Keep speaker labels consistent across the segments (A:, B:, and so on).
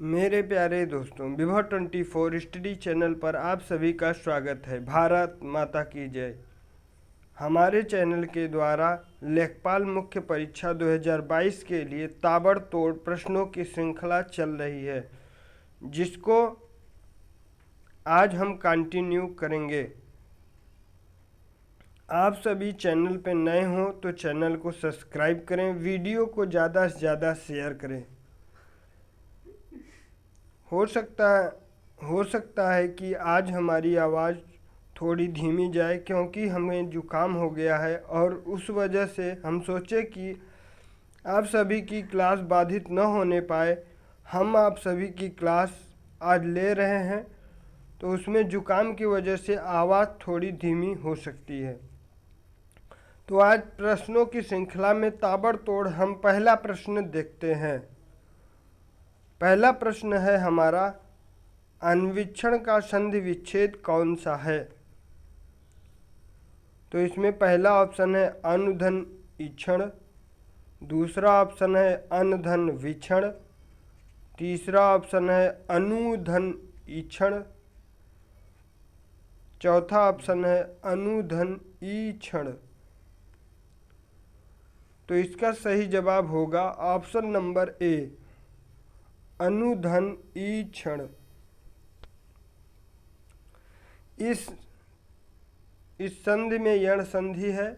A: मेरे प्यारे दोस्तों, विभव 24 स्टडी चैनल पर आप सभी का स्वागत है। भारत माता की जय। हमारे चैनल के द्वारा लेखपाल मुख्य परीक्षा 2022 के लिए ताबड़तोड़ प्रश्नों की श्रृंखला चल रही है, जिसको आज हम कंटिन्यू करेंगे। आप सभी चैनल पर नए हों तो चैनल को सब्सक्राइब करें, वीडियो को ज़्यादा से ज़्यादा शेयर करें। हो सकता है कि आज हमारी आवाज़ थोड़ी धीमी जाए, क्योंकि हमें जुकाम हो गया है और उस वजह से हम सोचे कि आप सभी की क्लास बाधित न होने पाए, हम आप सभी की क्लास आज ले रहे हैं। तो उसमें जुकाम की वजह से आवाज़ थोड़ी धीमी हो सकती है। तो आज प्रश्नों की श्रृंखला में ताबड़तोड़ हम पहला प्रश्न देखते हैं। पहला प्रश्न है हमारा, अन्वीक्षण का संधि विच्छेद कौन सा है? तो इसमें पहला ऑप्शन है अनुधन ईक्षण, दूसरा ऑप्शन है अनधन विक्षण, तीसरा ऑप्शन है अनुधन ईक्षण, चौथा ऑप्शन है अनुधन ईक्षण। तो इसका सही जवाब होगा ऑप्शन नंबर ए, अनुधन ईक्षण। इस संधि में यण संधि है।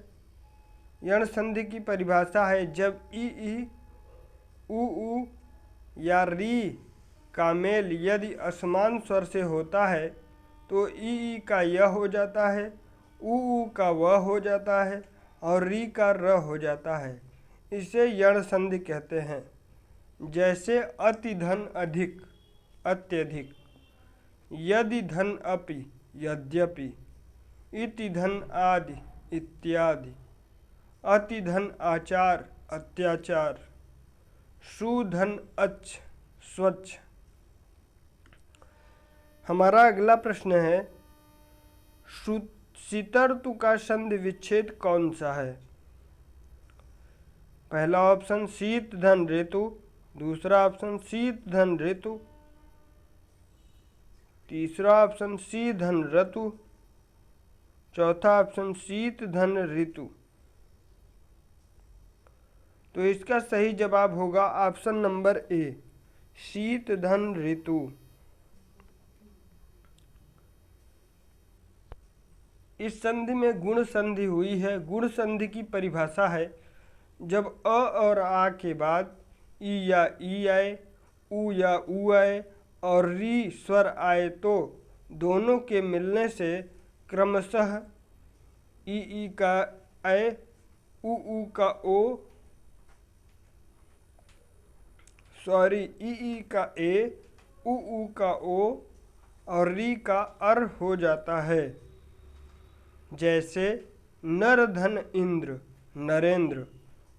A: यण संधि की परिभाषा है जब ई उ या री का मेल यदि असमान स्वर से होता है तो ई का य हो जाता है, उ का व हो जाता है और री का र हो जाता है। इसे यण संधि कहते हैं। जैसे अति धन अधिक, अत्यधिक, यदि धन अपि, यद्यपि, इति धन आदि, इत्यादि, अति धन आचार, अत्याचार, सुधन अच्छ, स्वच्छ। हमारा अगला प्रश्न है, शीतऋतु का संधि विच्छेद कौन सा है? पहला ऑप्शन शीत धन ऋतु, दूसरा ऑप्शन शीत धन ऋतु, तीसरा ऑप्शन शी धन ऋतु, चौथा ऑप्शन शीत धन ऋतु। तो इसका सही जवाब होगा ऑप्शन नंबर ए, शीत धन ऋतु। इस संधि में गुण संधि हुई है। गुण संधि की परिभाषा है जब अ और आ के बाद ई या ई आए, उ या उ आए और री स्वर आए तो दोनों के मिलने से क्रमशः ई का ए, उ का ओ, ई का ए, उ का ओ और री का अर हो जाता है। जैसे नर धन इंद्र, नरेंद्र,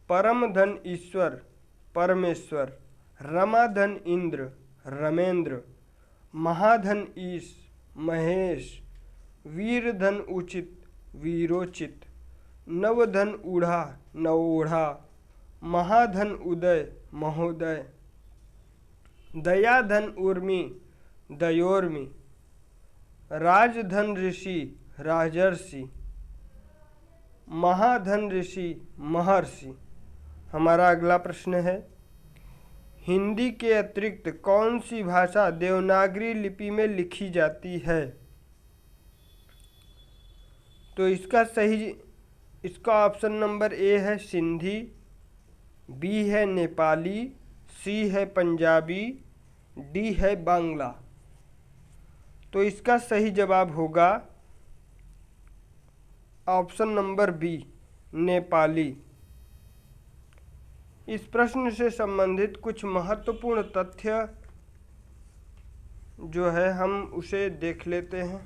A: परम धन ईश्वर, परमेश्वर, रमाधन इंद्र, रमेंद्र, महाधन ईश, महेश, वीरधन उचित, वीरोचित, नवधन ऊढ़ा, नवोढ़ा, महाधन उदय, महोदय, दयाधन उर्मी, दयोर्मी, राजधन ऋषि, राजर्षि, महाधन ऋषि, महर्षि। हमारा अगला प्रश्न है, हिंदी के अतिरिक्त कौन सी भाषा देवनागरी लिपि में लिखी जाती है? तो इसका ऑप्शन नंबर ए है सिंधी, बी है नेपाली, सी है पंजाबी, डी है बांग्ला। तो इसका सही जवाब होगा ऑप्शन नंबर बी, नेपाली। इस प्रश्न से संबंधित कुछ महत्वपूर्ण तथ्य जो है हम उसे देख लेते हैं।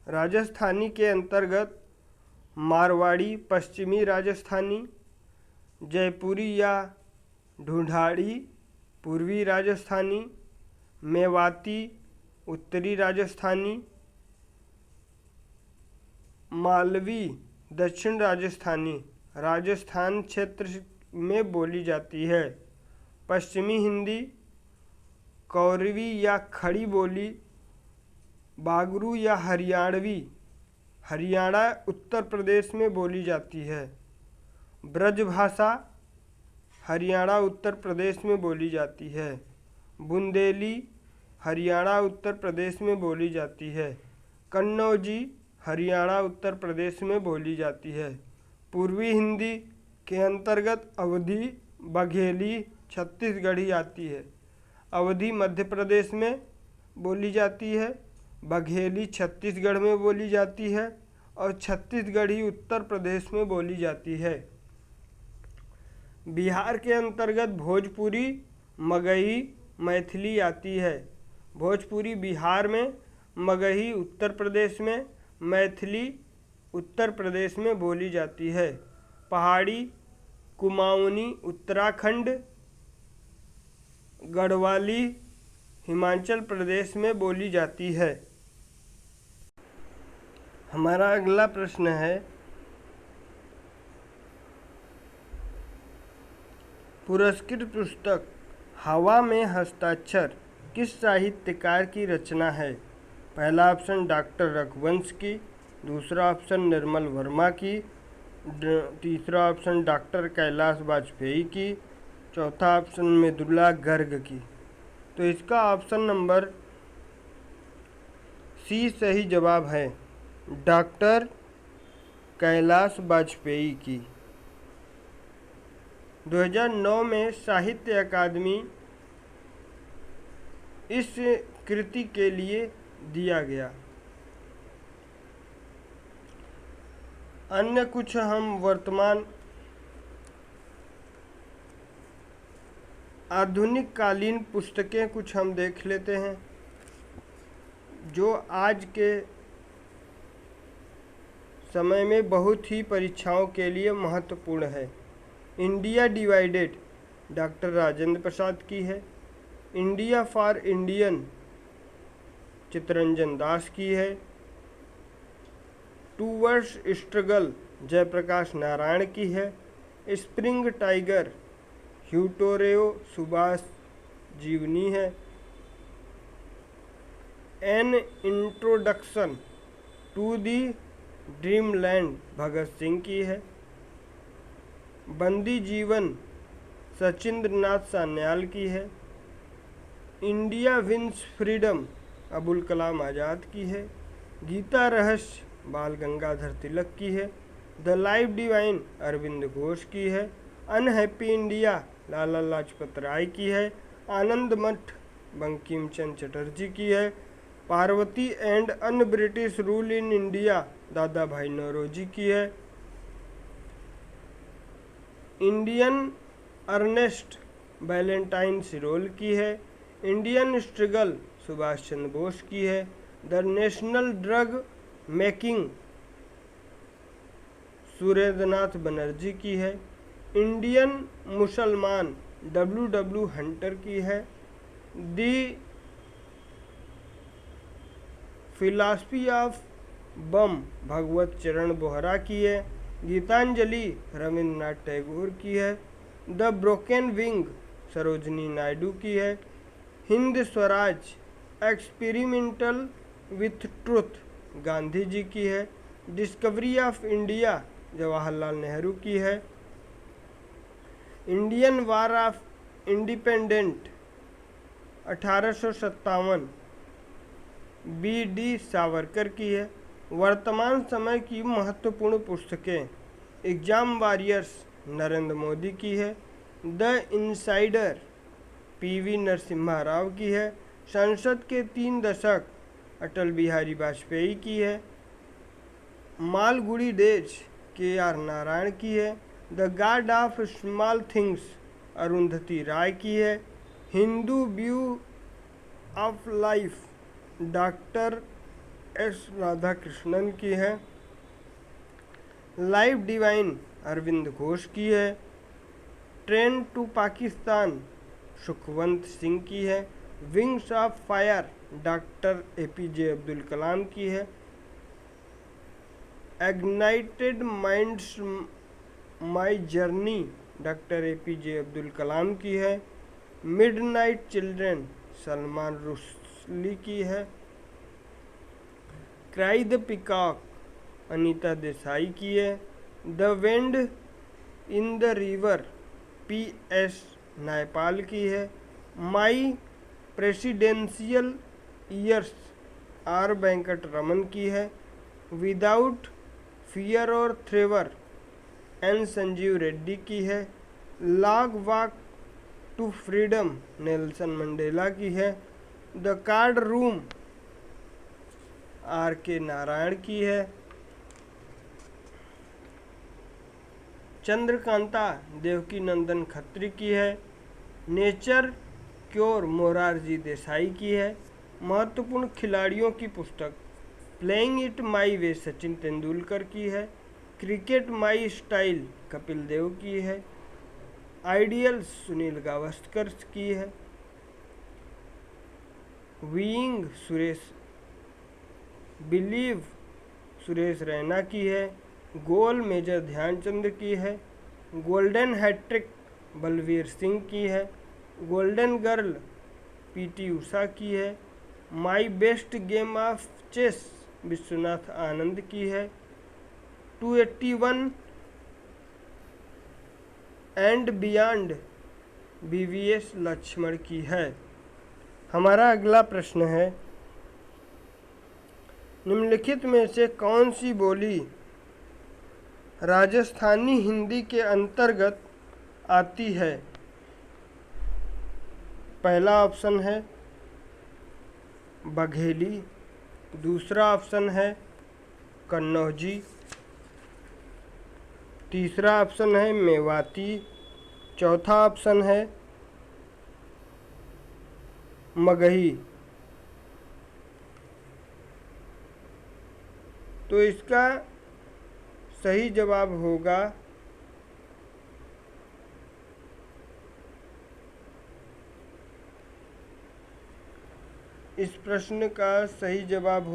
A: राजस्थानी के अंतर्गत मारवाड़ी पश्चिमी राजस्थानी, जयपुरी या ढूंढाड़ी पूर्वी राजस्थानी, मेवाती उत्तरी राजस्थानी, मालवी दक्षिण राजस्थानी राजस्थान क्षेत्र में बोली जाती है। पश्चिमी हिंदी, कौरवी या खड़ी बोली, बागरू या हरियाणवी हरियाणा उत्तर प्रदेश में बोली जाती है। ब्रजभाषा हरियाणा उत्तर प्रदेश में बोली जाती है। बुंदेली हरियाणा उत्तर प्रदेश में बोली जाती है। कन्नौजी हरियाणा उत्तर प्रदेश में बोली जाती है। पूर्वी हिंदी के अंतर्गत अवधी, बघेली, छत्तीसगढ़ी आती है। अवधी मध्य प्रदेश में बोली जाती है, बघेली छत्तीसगढ़ में बोली जाती है और छत्तीसगढ़ी उत्तर प्रदेश में बोली जाती है। बिहार के अंतर्गत भोजपुरी, मगही, मैथिली आती है। भोजपुरी बिहार में, मगही उत्तर प्रदेश में, मैथिली उत्तर प्रदेश में बोली जाती है। पहाड़ी, कुमाऊनी उत्तराखंड, गढ़वाली हिमाचल प्रदेश में बोली जाती है। हमारा अगला प्रश्न है, पुरस्कृत पुस्तक हवा में हस्ताक्षर किस साहित्यकार की रचना है? पहला ऑप्शन डॉक्टर रघुवंश की, दूसरा ऑप्शन निर्मल वर्मा की, तीसरा ऑप्शन डॉक्टर कैलाश वाजपेयी की, चौथा ऑप्शन मृदुला गर्ग की। तो इसका ऑप्शन नंबर सी सही जवाब है, डॉक्टर कैलाश वाजपेयी की। 2009 में साहित्य अकादमी इस कृति के लिए दिया गया। अन्य कुछ हम वर्तमान आधुनिक कालीन पुस्तकें कुछ हम देख लेते हैं जो आज के समय में बहुत ही परीक्षाओं के लिए महत्वपूर्ण है। India divided doctor Rajendra Prasad की है। India for Indian Chittaranjan Das की है। टूवर्ड्स स्ट्रगल जयप्रकाश नारायण की है। स्प्रिंग टाइगर ह्यूटोरेओ सुभाष जीवनी है। An introduction to the dreamland Bhagat Singh की है। बंदी जीवन सचिंद्र नाथ सान्याल की है। India wins freedom Abul Kalam Azad की है। गीता रहस्य बाल गंगाधर तिलक की है। The life divine Aurobindo Ghosh की है। अनहैप्पी इंडिया लाला लाजपत राय की है। आनंद मठ बंकिम चंद्र चटर्जी की है। Poverty and un British rule in India Dadabhai Naoroji की है। इंडियन अर्नेस्ट वैलेंटाइन सिरोल की है। इंडियन स्ट्रगल सुभाष चंद्र बोस की है। The national drug making Surendranath Banerjee की है। इंडियन मुसलमान डब्ल्यू हंटर की है। दी फिलॉसफी ऑफ बम भगवत चरण बोहरा की है। गीतांजलि रविंद्रनाथ टैगोर की है। The broken wing Sarojini Naidu की है। Hind Swaraj experimental with truth Gandhi ji की है। Discovery of India Jawaharlal Nehru की है। Indian war of independent 1857 B D. Savarkar की है। वर्तमान समय की महत्वपूर्ण पुस्तकें एग्जाम वॉरियर्स नरेंद्र मोदी की है। The insider P V. Narasimha Rao की है। संसद के 3 दशक अटल बिहारी वाजपेयी की है। Malgudi days KR. नारायण की है। The god of small things Arundhati Roy की है। Hindu view of life doctor S Radhakrishnan की है। लाइफ डिवाइन अरविंद घोष की है। ट्रेन टू पाकिस्तान सुखवंत सिंह की है। Wings of fire doctor A P J. Abdul Kalam की है। Ignited minds my journey doctor APJ Abdul Kalam की है। मिडनाइट चिल्ड्रन सलमान रुश्दी की है। Cry the peacock Anita Desai की है। The wind in the river PS Naipaul की है। My presidential years R Venkat Raman की है। विदाउट फियर और थ्रेवर N संजीव रेड्डी की है। Long walk to freedom Nelson Mandela की है। The card room RK Narayan की है। चंद्रकांता देवकी नंदन खत्री की है। नेचर क्योर मोरारजी देसाई की है। महत्वपूर्ण खिलाड़ियों की पुस्तक प्लेइंग इट माई वे सचिन तेंदुलकर की है। Cricket my style Kapil Dev की है। आइडियल सुनील गावस्कर की है। वीइंग बिलीव सुरेश रैना की है। गोल मेजर ध्यानचंद की है। गोल्डन हैट्रिक बलवीर सिंह की है। गोल्डन गर्ल PT उषा की है। My best game of chess Vishwanath Anand की है। 281 एंड बियॉन्ड BVS लक्ष्मण की है। हमारा अगला प्रश्न है, निम्नलिखित में से कौन सी बोली राजस्थानी हिंदी के अंतर्गत आती है? पहला ऑप्शन है बघेली, दूसरा ऑप्शन है कन्नौजी, तीसरा ऑप्शन है मेवाती, चौथा ऑप्शन है मगही। तो इसका सही जवाब होगा इस प्रश्न का सही जवाब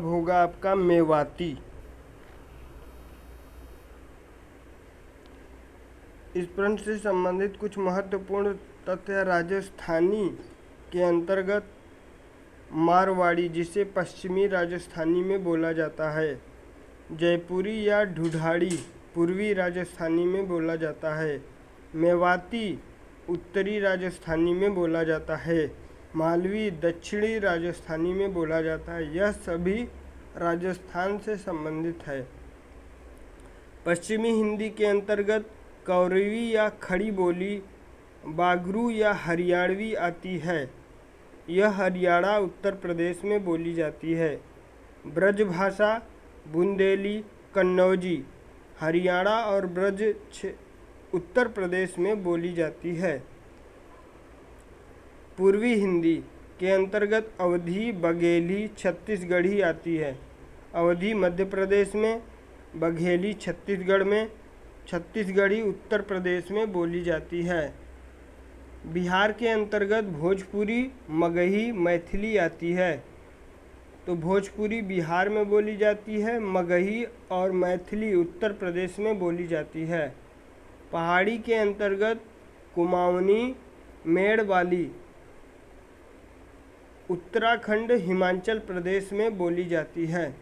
A: होगा आपका मेवाती। इस प्रश्न से संबंधित कुछ महत्वपूर्ण तथ्य राजस्थानी के अंतर्गत मारवाड़ी जिसे पश्चिमी राजस्थानी में बोला जाता है, जयपुरी या ढूढ़ाड़ी पूर्वी राजस्थानी में बोला जाता है, मेवाती उत्तरी राजस्थानी में बोला जाता है, मालवी दक्षिणी राजस्थानी में बोला जाता है। यह सभी राजस्थान से संबंधित है। पश्चिमी हिंदी के अंतर्गत कौरवी या खड़ी बोली बागरू या हरियाणवी आती है। यह हरियाणा उत्तर प्रदेश में बोली जाती है। ब्रजभाषा बुंदेली कन्नौजी हरियाणा और ब्रज उत्तर प्रदेश में बोली जाती है। पूर्वी हिंदी के अंतर्गत अवधी बघेली छत्तीसगढ़ी आती है। अवधी मध्य प्रदेश में, बघेली छत्तीसगढ़ में, छत्तीसगढ़ी उत्तर प्रदेश में बोली जाती है। बिहार के अंतर्गत भोजपुरी मगही मैथिली आती है। तो भोजपुरी बिहार में बोली जाती है, मगही और मैथिली उत्तर प्रदेश में बोली जाती है। पहाड़ी के अंतर्गत कुमाऊनी मेड़वाली उत्तराखंड हिमाचल प्रदेश में बोली जाती है।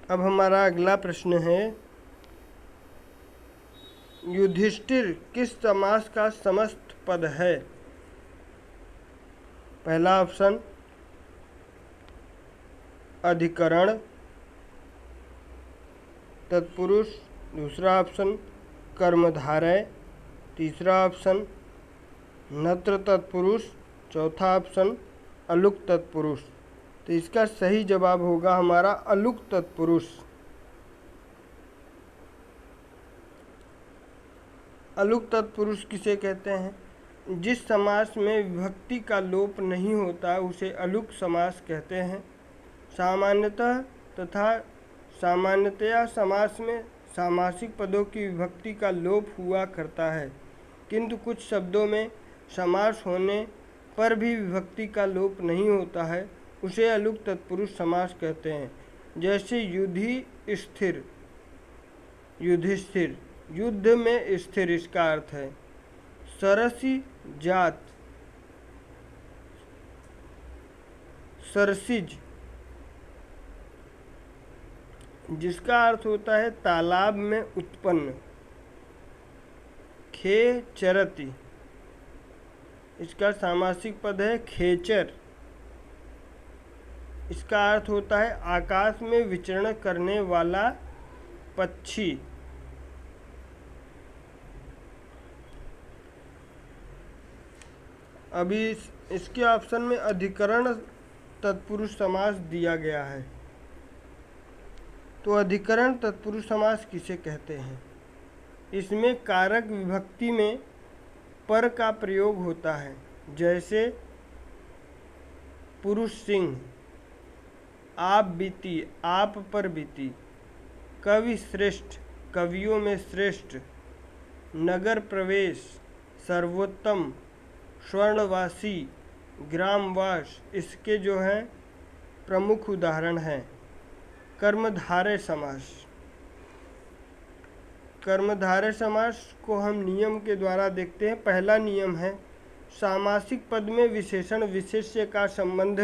A: अब हमारा अगला प्रश्न है, युधिष्ठिर किस समास का समस्त पद है? पहला ऑप्शन अधिकरण तत्पुरुष, दूसरा ऑप्शन कर्मधारय, तीसरा ऑप्शन नत्र तत्पुरुष, चौथा ऑप्शन अलुक तत्पुरुष। तो इसका सही जवाब होगा हमारा अलुक तत्पुरुष। अलुक तत्पुरुष किसे कहते हैं? जिस समास में विभक्ति का लोप नहीं होता उसे अलुक समास कहते हैं। सामान्यतः तथा सामान्यतया समास में सामासिक पदों की विभक्ति का लोप हुआ करता है, किंतु कुछ शब्दों में समास होने पर भी विभक्ति का लोप नहीं होता है, उसे अलुक तत्पुरुष समास कहते हैं। जैसे युधिष्ठिर, युधिष्ठिर युद्ध में स्थिर, इसका अर्थ है। सरसी जात, सरसिज, जिसका अर्थ होता है तालाब में उत्पन्न। खेचरति, इसका सामासिक पद है खेचर, इसका अर्थ होता है आकाश में विचरण करने वाला पक्षी। अभी इसके ऑप्शन में अधिकरण तत्पुरुष समास दिया गया है, तो अधिकरण तत्पुरुष समास किसे कहते हैं? इसमें कारक विभक्ति में पर का प्रयोग होता है, जैसे पुरुष सिंह, आप बीती, आप पर बीती। कवि श्रेष्ठ, कवियों में श्रेष्ठ। नगर प्रवेश, सर्वोत्तम, स्वर्णवासी, ग्रामवास, इसके जो हैं प्रमुख उदाहरण हैं। कर्मधारय समास, कर्मधारय समास को हम नियम के द्वारा देखते हैं। पहला नियम है, सामासिक पद में विशेषण विशेष्य का संबंध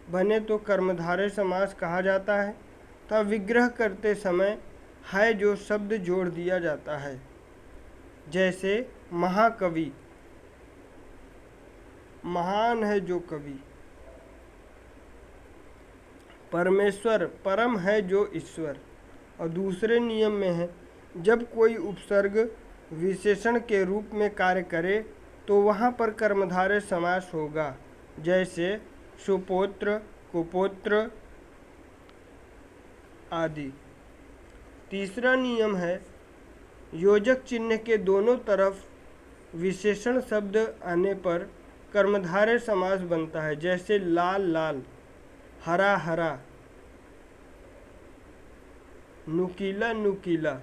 A: बने तो कर्मधारय समास कहा जाता है, तथा विग्रह करते समय है जो शब्द जोड़ दिया जाता है। जैसे महाकवि, महान है जो कवि। परमेश्वर, परम है जो ईश्वर। और दूसरे नियम में है, जब कोई उपसर्ग विशेषण के रूप में कार्य करे तो वहाँ पर कर्मधारय समास होगा, जैसे सुपुत्र, कुपुत्र आदि। तीसरा नियम है, योजक चिन्ह के दोनों तरफ विशेषण शब्द आने पर कर्मधारय समास बनता है, जैसे लाल लाल, हरा हरा, नुकीला नुकीला।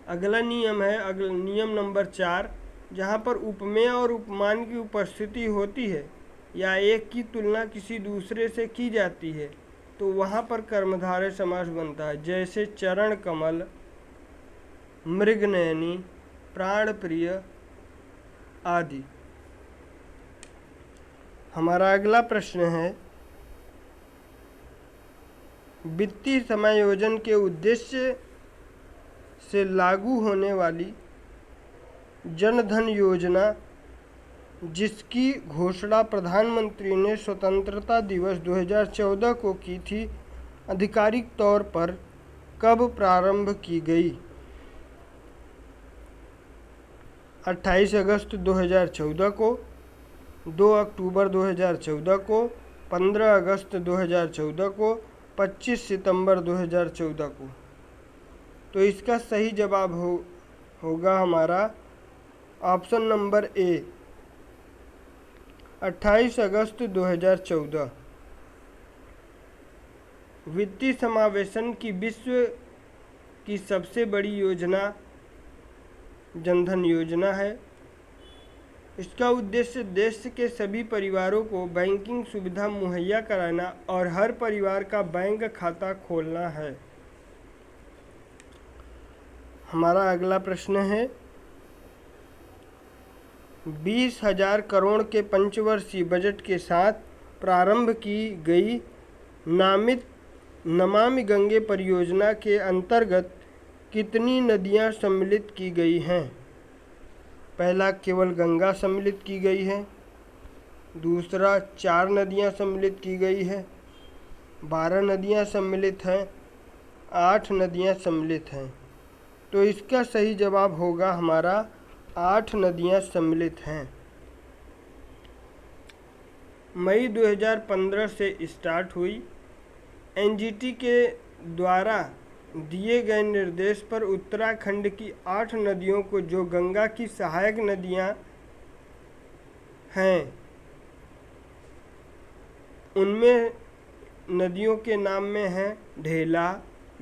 A: अगला नियम है, नियम नंबर 4, जहाँ पर उपमेय और उपमान की उपस्थिति होती है या एक की तुलना किसी दूसरे से की जाती है तो वहाँ पर कर्मधारय समास बनता है, जैसे चरण कमल, मृगनयनी, प्राण प्रिय आदि। हमारा अगला प्रश्न है, वित्तीय समायोजन के उद्देश्य से लागू होने वाली जनधन योजना, जिसकी घोषणा प्रधानमंत्री ने स्वतंत्रता दिवस 2014 को की थी, आधिकारिक तौर पर कब प्रारंभ की गई? 28 अगस्त 2014 को, 2 अक्टूबर 2014 को, 15 अगस्त 2014 को, 25 सितंबर 2014 को। तो इसका सही जवाब होगा हमारा ऑप्शन नंबर ए, 28 अगस्त 2014। वित्तीय समावेशन की विश्व की सबसे बड़ी योजना जनधन योजना है। इसका उद्देश्य देश के सभी परिवारों को बैंकिंग सुविधा मुहैया कराना और हर परिवार का बैंक खाता खोलना है। हमारा अगला प्रश्न है, 20,000 करोड़ के पंचवर्षीय बजट के साथ प्रारंभ की गई नामित नमामि गंगे परियोजना के अंतर्गत कितनी नदियां सम्मिलित की गई हैं? पहला, केवल गंगा सम्मिलित की गई है। दूसरा, 4 नदियां सम्मिलित की गई है। 12 नदियां सम्मिलित हैं। 8 नदियां सम्मिलित हैं। तो इसका सही जवाब होगा हमारा 8 नदियां सम्मिलित हैं। मई 2015 से स्टार्ट हुई। एनजीटी के द्वारा दिए गए निर्देश पर उत्तराखंड की 8 नदियों को, जो गंगा की सहायक नदियां हैं, उनमें नदियों के नाम में हैं ढेला,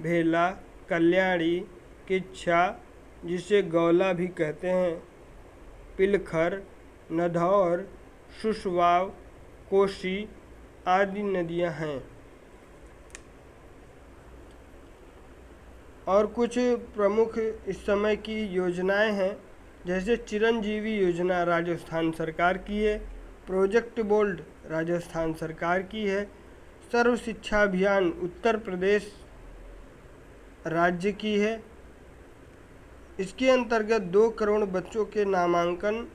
A: भेला, कल्याणी, किच्छा जिसे गौला भी कहते हैं, पिलखर, नधौर, सुसवाव, कोसी आदि नदियां हैं। और कुछ प्रमुख इस समय की योजनाएं हैं, जैसे चिरंजीवी योजना राजस्थान सरकार की है, प्रोजेक्ट बोल्ड राजस्थान सरकार की है, सर्व शिक्षा अभियान उत्तर प्रदेश राज्य की है। इसके अंतर्गत 2 करोड़ बच्चों के नामांकन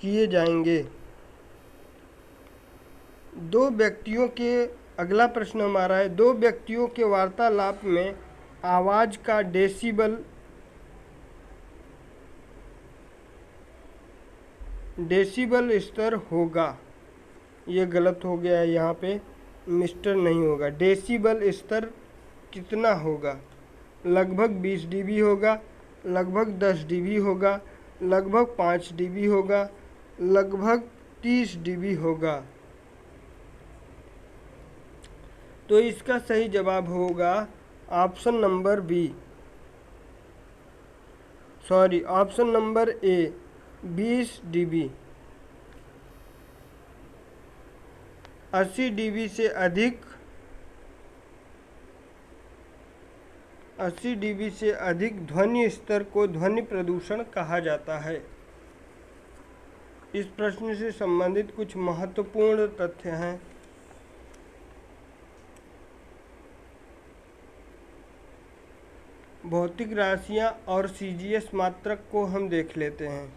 A: किए जाएंगे। अगला प्रश्न हमारा है, 2 व्यक्तियों के वार्तालाप में आवाज़ का डेसिबल स्तर होगा। ये गलत हो गया है, यहाँ पे मिस्टर नहीं होगा। डेसिबल स्तर कितना होगा? लगभग 20 dB होगा, लगभग 10 dB होगा, लगभग 5 dB होगा, लगभग 30 dB होगा। तो इसका सही जवाब होगा option number A 20 dB। 80 dB से अधिक ध्वनि स्तर को ध्वनि प्रदूषण कहा जाता है। इस प्रश्न से संबंधित कुछ महत्वपूर्ण तथ्य हैं। भौतिक राशियां और सीजीएस मात्रक को हम देख लेते हैं।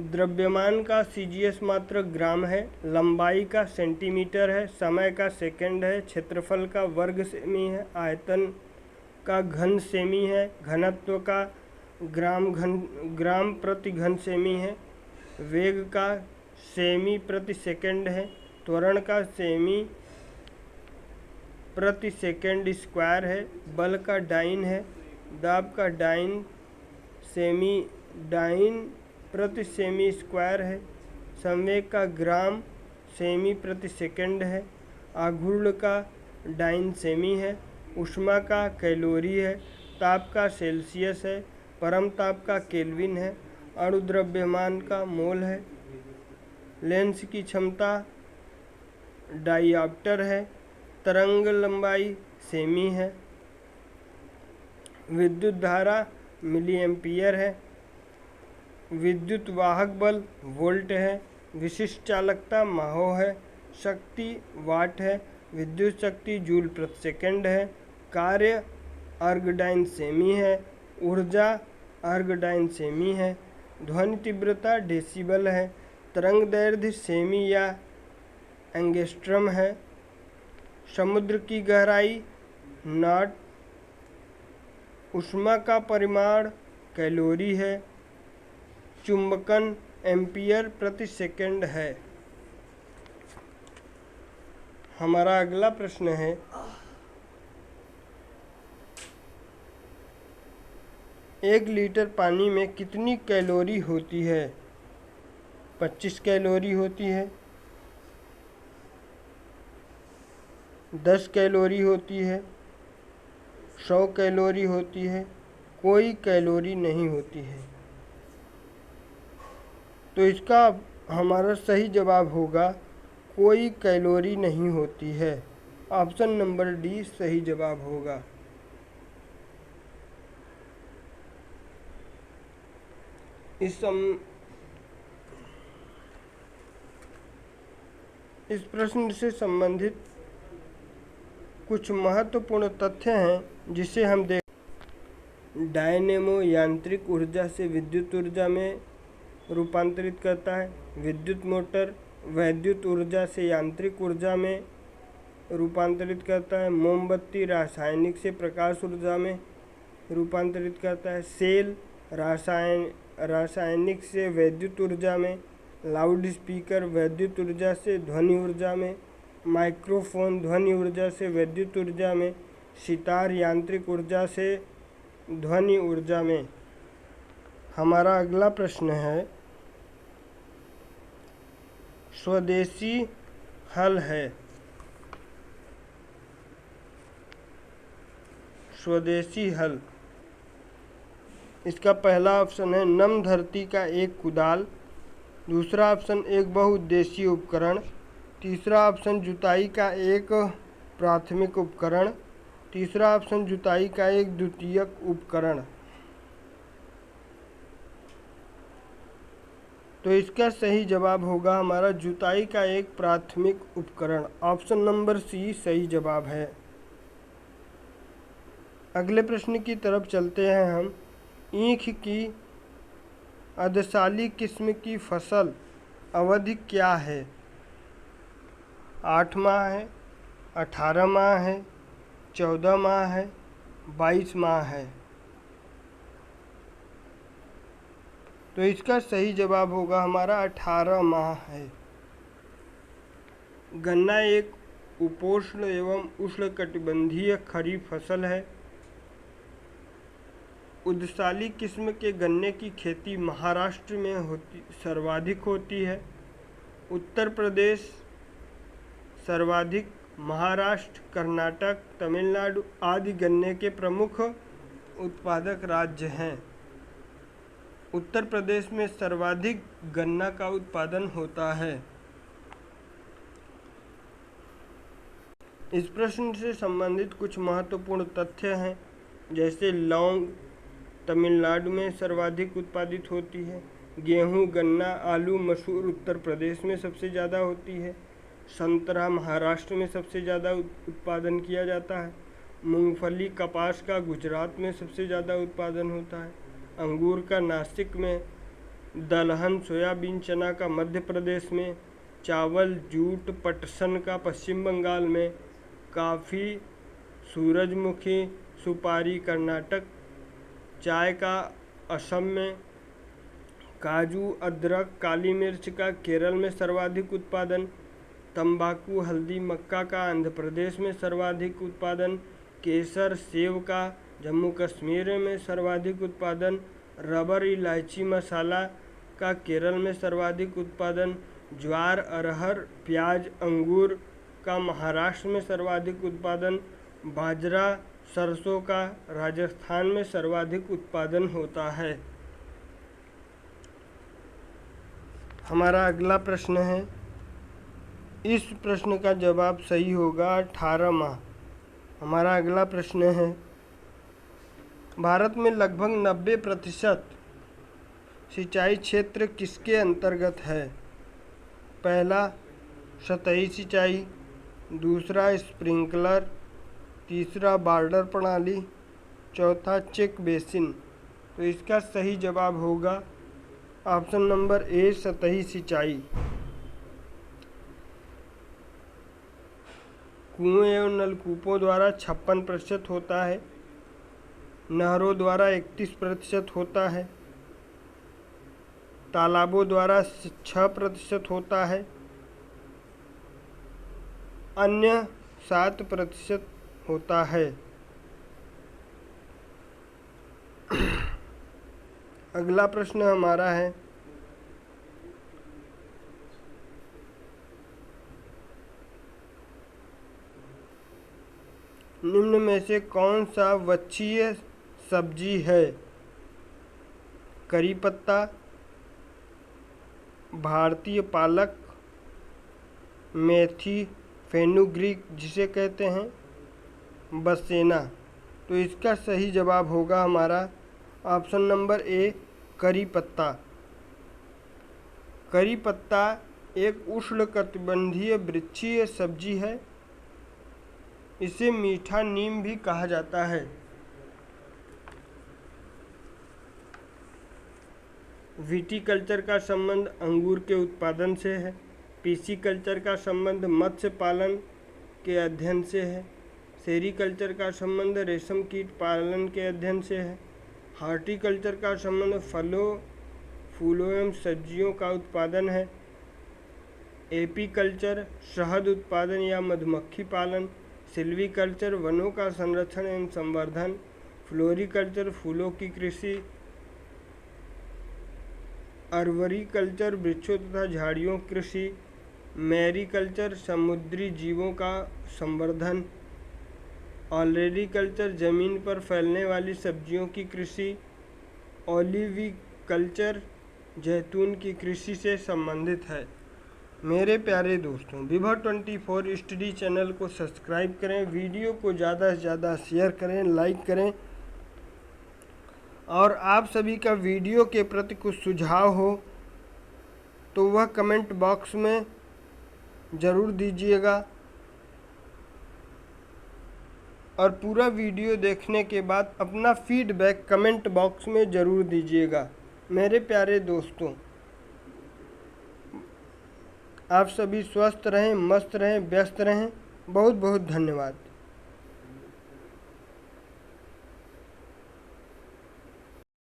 A: द्रव्यमान का सीजीएस मात्रक ग्राम है, लंबाई का सेंटीमीटर है, समय का सेकंड है, क्षेत्रफल का वर्ग सेमी है, आयतन का घन सेमी है, घनत्व का ग्राम प्रति घन सेमी है, वेग का सेमी प्रति सेकंड है, त्वरण का सेमी प्रति सेकंड स्क्वायर है, बल का डाइन है, दाब का डाइन प्रति सेमी स्क्वायर है, संवेग का ग्राम सेमी प्रति सेकंड है, आघूर्ण का डाइन सेमी है, ऊष्मा का कैलोरी है, ताप का सेल्सियस है, परम ताप का केल्विन है, अणु द्रव्यमान का मोल है, लेंस की क्षमता डायऑप्टर है, तरंग लंबाई सेमी है, विद्युत धारा मिली एम्पियर है, विद्युत वाहक बल वोल्ट है, विशिष्ट चालकता माहो है, शक्ति वाट है, विद्युत शक्ति जूल प्रति सेकंड है, कार्य अर्गडाइन सेमी है, ऊर्जा अर्गडाइन सेमी है, ध्वनि तीव्रता डेसिबल है, तरंग दैर्ध्य सेमी या एंगस्ट्रम है, समुद्र की गहराई नॉट, ऊष्मा का परिमाण कैलोरी है, चुंबकन एम्पियर प्रति सेकंड है। हमारा अगला प्रश्न है, एक लीटर पानी में कितनी कैलोरी होती है? 25 कैलोरी होती है, 10 कैलोरी होती है, 100 कैलोरी होती है, कोई कैलोरी नहीं होती है। तो इसका हमारा सही जवाब होगा कोई कैलोरी नहीं होती है। ऑप्शन नंबर डी सही जवाब होगा। इस प्रश्न से संबंधित कुछ महत्वपूर्ण तथ्य हैं जिसे हम डायनेमो यांत्रिक ऊर्जा से विद्युत ऊर्जा में रूपांतरित करता है, विद्युत मोटर वैद्युत ऊर्जा से यांत्रिक ऊर्जा में रूपांतरित करता है, मोमबत्ती रासायनिक से प्रकाश ऊर्जा में रूपांतरित करता है, सेल रासायनिक से वैद्युत ऊर्जा में, लाउड स्पीकर वैद्युत ऊर्जा से ध्वनि ऊर्जा में, माइक्रोफोन ध्वनि ऊर्जा से वैद्युत ऊर्जा में, सितार यांत्रिक ऊर्जा से ध्वनि ऊर्जा में। हमारा अगला प्रश्न है, स्वदेशी हल है। स्वदेशी हल। इसका पहला ऑप्शन है नम धरती का एक कुदाल, दूसरा ऑप्शन एक बहुउद्देशीय उपकरण, तीसरा ऑप्शन जुताई का एक प्राथमिक उपकरण, तीसरा ऑप्शन जुताई का एक द्वितीयक उपकरण। तो इसका सही जवाब होगा हमारा जुताई का एक प्राथमिक उपकरण। ऑप्शन नंबर सी सही जवाब है। अगले प्रश्न की तरफ चलते हैं हम। ईख की अर्धशाली किस्म की फसल अवधि क्या है? 8 माह है, 18 माह है, 14 माह है, 22 माह है। तो इसका सही जवाब होगा हमारा 18 माह है। गन्ना एक उपोष्ण एवं उष्णकटिबंधीय खरीफ फसल है। उद्दशाली किस्म के गन्ने की खेती महाराष्ट्र में सर्वाधिक होती है। उत्तर प्रदेश सर्वाधिक, महाराष्ट्र, कर्नाटक, तमिलनाडु आदि गन्ने के प्रमुख उत्पादक राज्य हैं। उत्तर प्रदेश में सर्वाधिक गन्ना का उत्पादन होता है। इस प्रश्न से संबंधित कुछ महत्वपूर्ण तथ्य हैं, जैसे लौंग तमिलनाडु में सर्वाधिक उत्पादित होती है। गेहूं, गन्ना, आलू, मसूर उत्तर प्रदेश में सबसे ज़्यादा होती है। संतरा महाराष्ट्र में सबसे ज़्यादा उत्पादन किया जाता है। मूंगफली, कपास का गुजरात में सबसे ज़्यादा उत्पादन होता है। अंगूर का नासिक में, दलहन, सोयाबीन, चना का मध्य प्रदेश में, चावल, जूट, पटसन का पश्चिम बंगाल में, कॉफ़ी, सूरजमुखी, सुपारी कर्नाटक, चाय का असम में, काजू, अदरक, काली मिर्च का केरल में सर्वाधिक उत्पादन, तंबाकू, हल्दी, मक्का का आंध्र प्रदेश में सर्वाधिक उत्पादन, केसर, सेब का जम्मू कश्मीर में सर्वाधिक उत्पादन, रबर, इलायची, मसाला का केरल में सर्वाधिक उत्पादन, ज्वार, अरहर, प्याज, अंगूर का महाराष्ट्र में सर्वाधिक उत्पादन, बाजरा, सरसों का राजस्थान में सर्वाधिक उत्पादन होता है। हमारा अगला प्रश्न है, इस प्रश्न का जवाब सही होगा 18 माह। हमारा अगला प्रश्न है, भारत में लगभग 90% सिंचाई क्षेत्र किसके अंतर्गत है? पहला सतही सिंचाई, दूसरा स्प्रिंकलर, तीसरा बॉर्डर प्रणाली, चौथा चेक बेसिन। तो इसका सही जवाब होगा ऑप्शन नंबर ए सतही सिंचाई। कुएं एवं नलकूपों द्वारा 56% होता है, नहरों द्वारा 31% होता है, तालाबों द्वारा 6% होता है, अन्य 7% होता है। अगला प्रश्न हमारा है, निम्न में से कौन सा वृक्षीय सब्जी है? करी पत्ता, भारतीय पालक, मेथी, फेनुग्रीक जिसे कहते हैं, बसेना। तो इसका सही जवाब होगा हमारा ऑप्शन नंबर ए करी पत्ता। करी पत्ता एक उष्णकटिबंधीय वृक्षीय सब्जी है। इसे मीठा नीम भी कहा जाता है। विटीकल्चर का संबंध अंगूर के उत्पादन से है। पीसीकल्चर का संबंध मत्स्य पालन के अध्ययन से है। सेरीकल्चर का संबंध रेशम कीट पालन के अध्ययन से है। हॉर्टिकल्चर का संबंध फलों, फूलों एवं सब्जियों का उत्पादन है। एपीकल्चर शहद उत्पादन या मधुमक्खी पालन। सिल्वीकल्चर वनों का संरक्षण एवं संवर्धन। फ्लोरिकल्चर फूलों की कृषि। अर्बोरिकल्चर वृक्षों तथा झाड़ियों कृषि। मैरीकल्चर समुद्री जीवों का संवर्धन। ऑलरेडी कल्चर ज़मीन पर फैलने वाली सब्जियों की कृषि। ओलिवी कल्चर जैतून की कृषि से संबंधित है। मेरे प्यारे दोस्तों, विभव 24 स्टडी चैनल को सब्सक्राइब करें, वीडियो को ज़्यादा से ज़्यादा शेयर करें, लाइक करें, और आप सभी का वीडियो के प्रति कुछ सुझाव हो तो वह कमेंट बॉक्स में ज़रूर दीजिएगा, और पूरा वीडियो देखने के बाद अपना फीडबैक कमेंट बॉक्स में ज़रूर दीजिएगा। मेरे प्यारे दोस्तों, आप सभी स्वस्थ रहें, मस्त रहें, व्यस्त रहें। बहुत बहुत धन्यवाद।